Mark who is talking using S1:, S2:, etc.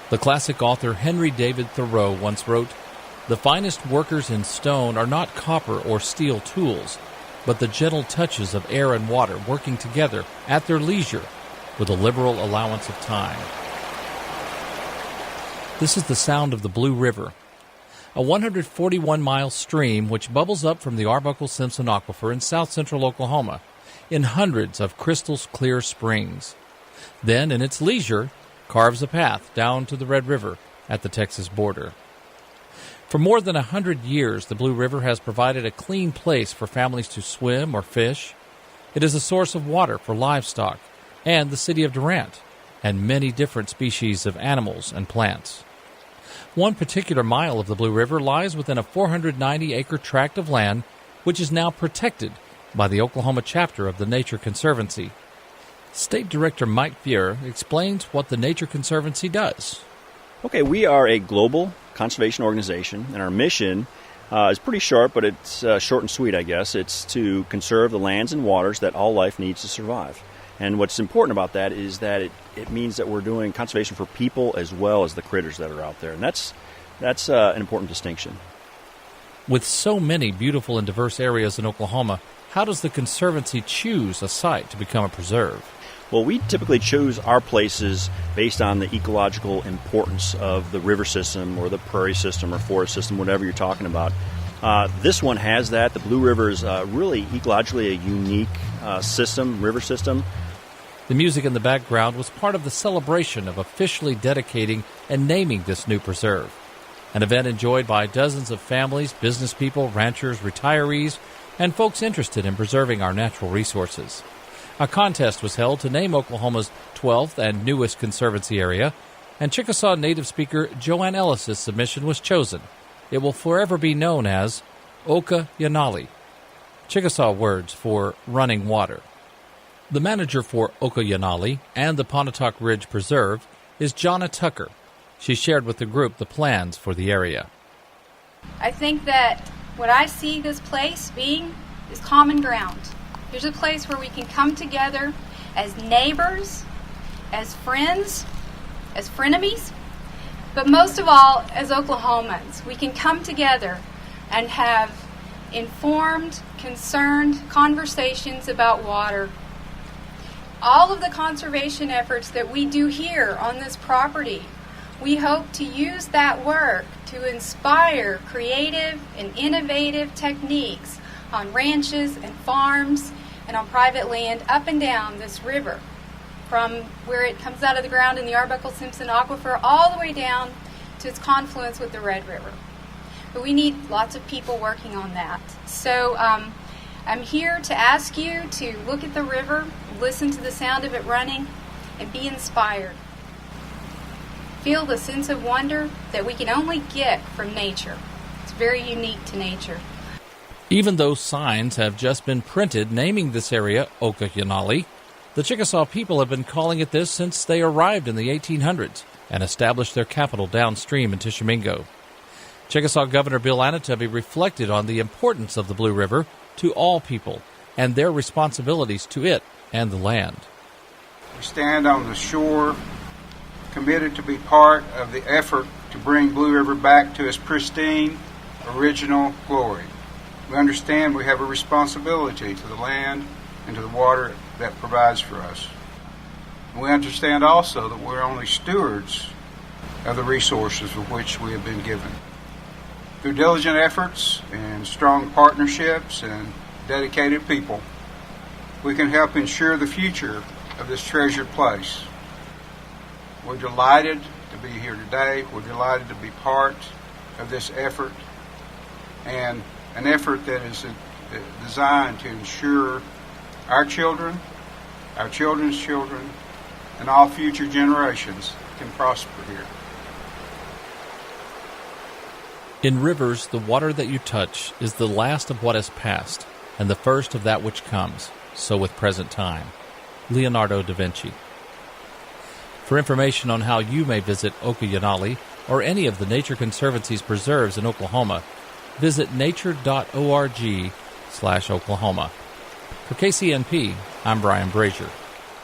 S1: The classic author Henry David Thoreau once wrote, "The finest workers in stone are not copper or steel tools, but the gentle touches of air and water working together at their leisure with a liberal allowance of time." This is the sound of the Blue River, a 141-mile stream which bubbles up from the Arbuckle-Simpson Aquifer in south-central Oklahoma in hundreds of crystal-clear springs. Then, in its leisure, carves a path down to the Red River at the Texas border. For more than 100 years, the Blue River has provided a clean place for families to swim or fish. It is a source of water for livestock and the city of Durant, and many different species of animals and plants. One particular mile of the Blue River lies within a 490-acre tract of land, which is now protected by the Oklahoma chapter of the Nature Conservancy. State Director Mike Fier explains what the Nature Conservancy does.
S2: Okay, we are a global conservation organization, and our mission is pretty short, but it's short and sweet, I guess. It's to conserve the lands and waters that all life needs to survive. And what's important about that is that it means that we're doing conservation for people as well as the critters that are out there, and that's an important distinction.
S1: With so many beautiful and diverse areas in Oklahoma, how does the Conservancy choose a site to become a preserve?
S2: Well, we typically choose our places based on the ecological importance of the river system or the prairie system or forest system, whatever you're talking about. This one has that. The Blue River is really ecologically a unique river system.
S1: The music in the background was part of the celebration of officially dedicating and naming this new preserve, an event enjoyed by dozens of families, business people, ranchers, retirees, and folks interested in preserving our natural resources. A contest was held to name Oklahoma's 12th and newest conservancy area, and Chickasaw native speaker Joanne Ellis' submission was chosen. It will forever be known as Oka-Yanali, Chickasaw words for running water. The manager for Oka-Yanali and the Pontotoc Ridge Preserve is Jonna Tucker. She shared with the group the plans for the area.
S3: I think that what I see this place being is common ground. There's a place where we can come together as neighbors, as friends, as frenemies, but most of all as Oklahomans. We can come together and have informed, concerned conversations about water. All of the conservation efforts that we do here on this property, we hope to use that work to inspire creative and innovative techniques on ranches and farms and on private land up and down this river, from where it comes out of the ground in the Arbuckle-Simpson Aquifer all the way down to its confluence with the Red River. But we need lots of people working on that. So I'm here to ask you to look at the river, listen to the sound of it running, and be inspired. Feel the sense of wonder that we can only get from nature. It's very unique to nature.
S1: Even though signs have just been printed naming this area Oka-Yanali, the Chickasaw people have been calling it this since they arrived in the 1800s and established their capital downstream in Tishomingo. Chickasaw Governor Bill Anatoby reflected on the importance of the Blue River to all people and their responsibilities to it and the land.
S4: We stand on the shore, committed to be part of the effort to bring Blue River back to its pristine, original glory. We understand we have a responsibility to the land and to the water that provides for us. And we understand also that we're only stewards of the resources with which we have been given. Through diligent efforts and strong partnerships and dedicated people, we can help ensure the future of this treasured place. We're delighted to be here today. We're delighted to be part of this effort, and an effort that is designed to ensure our children, our children's children, and all future generations can prosper here.
S1: In rivers, the water that you touch is the last of what has passed and the first of that which comes. So with present time. Leonardo da Vinci. For information on how you may visit Oka-Yanali or any of the Nature Conservancy's preserves in Oklahoma, visit nature.org/Oklahoma. For KCNP, I'm Brian Brashier.